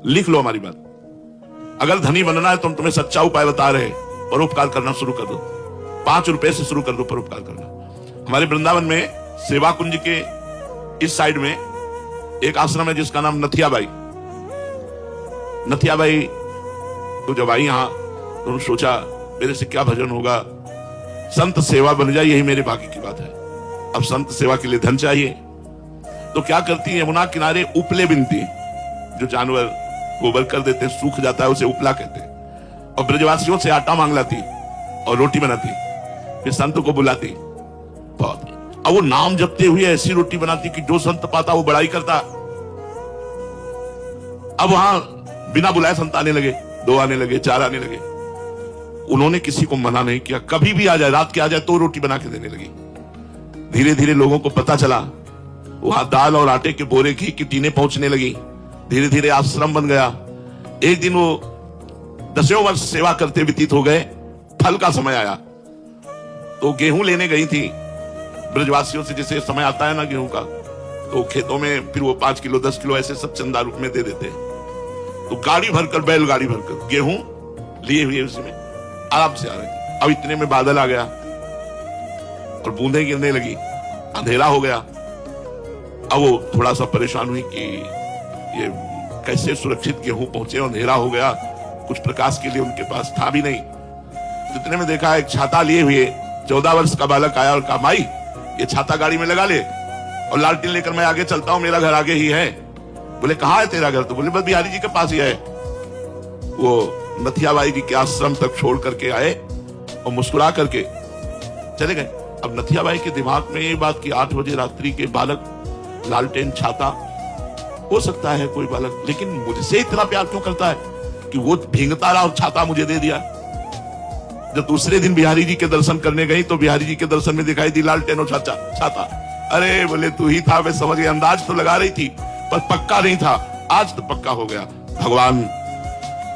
लिख लो हमारी बात। अगर धनी बनना है तो हम तुम्हें सच्चा उपाय बता रहे हैं, परोपकार करना शुरू कर दो। 5 रुपए से शुरू कर दो परोपकार करना। हमारे वृंदावन में सेवा कुंज के इस साइड में एक आश्रम है जिसका नाम नथियाबाई। नथियाबाई तो जब आई यहां तो उन्होंने सोचा मेरे से क्या भजन होगा, संत सेवा बन जाए, यही मेरे भाग्य की बात है। अब संत सेवा के लिए धन चाहिए, तो क्या करती है, यमुना किनारे उपले बिनती, जो जानवर गोबर कर देते हैं, सूख जाता है, उसे उपला कहते हैं, और ब्रजवासियों से आटा मांग लाती और रोटी बनाती, फिर संत को बुलाती। बहुत अब वो नाम जपते हुए ऐसी रोटी बनाती कि जो संत पाता वो बड़ाई करता। अब वहां बिना बुलाए संत आने लगे, 2 आने लगे, 4 आने लगे। उन्होंने किसी को मना नहीं किया, कभी भी आ जाए, रात के आ जाए तो रोटी बना के देने लगी। धीरे धीरे लोगों को पता चला, वहां दाल और आटे के बोरे घी की टीनें पहुंचने लगी। धीरे धीरे आश्रम बन गया। एक दिन वो 10 वर्ष सेवा करते व्यतीत हो गए। फल का समय आया तो गेहूं लेने गई थी ब्रजवासियों से, जैसे समय आता है ना गेहूं का, तो खेतों में फिर वो 5 किलो 10 किलो ऐसे सब चंदा रूप में दे देते हैं। तो गाड़ी भरकर, बैलगाड़ी भरकर गेहूं लिए हुए उसमें आराम से आ रहे। अब इतने में बादल आ गया और बूंदें गिरने लगी, अंधेरा हो गया। अब वो थोड़ा सा परेशान हुई कि ये कैसे सुरक्षित गेहूं पहुंचे, अंधेरा हो गया, कुछ प्रकाश के लिए उनके पास था भी नहीं। इतने में देखा एक छाता लिए हुए 14 वर्ष का बालक आया और कहा, माई ये छाता गाड़ी में लगा ले और लालटेन लेकर मैं आगे चलता हूं, मेरा घर आगे ही है। बोले कहाँ है तेरा घर? तो बोले बस बिहारी जी के पास ही है। वो नथियाबाई जी के आश्रम तक छोड़ करके आए और मुस्कुरा करके चले गए। अब नथियाबाई के दिमाग में ये बात कि 8 बजे रात्रि के बालक, लालटेन, छाता, हो सकता है कोई बालक, लेकिन मुझसे इतना प्यार क्यों करता है कि वो भींगता रहा और छाता मुझे दे दिया। जब दूसरे दिन बिहारी जी के दर्शन करने गई तो बिहारी जी के दर्शन में दिखाई दी लालटेन और छाता। अरे बोले तू ही था, मैं समझ गया। अंदाज तो लगा रही थी पर पक्का नहीं था, आज तो पक्का हो गया। भगवान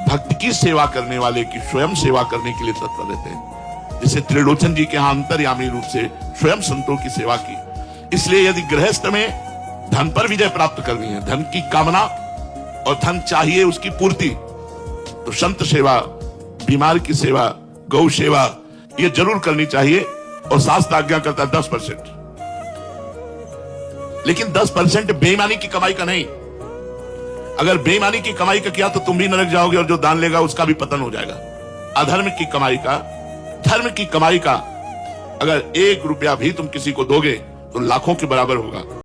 भक्त की सेवा करने वाले की स्वयं सेवा करने के लिए तत्पर रहते हैं। जैसे त्रिलोचन जी के यहां अंतर्यामी रूप से स्वयं संतों की सेवा की। इसलिए यदि गृहस्थ में धन पर विजय प्राप्त करनी है, धन की कामना और धन चाहिए उसकी पूर्ति, तो संत सेवा, बीमार की सेवा, गौ सेवा ये जरूर करनी चाहिए। और शास्त्र आज्ञा करता है 10%, लेकिन 10% बेईमानी की कमाई का नहीं। अगर बेईमानी की कमाई का किया तो तुम भी नरक जाओगे और जो दान लेगा उसका भी पतन हो जाएगा। अधर्म की कमाई का, धर्म की कमाई का अगर 1 रुपया भी तुम किसी को दोगे तो लाखों के बराबर होगा।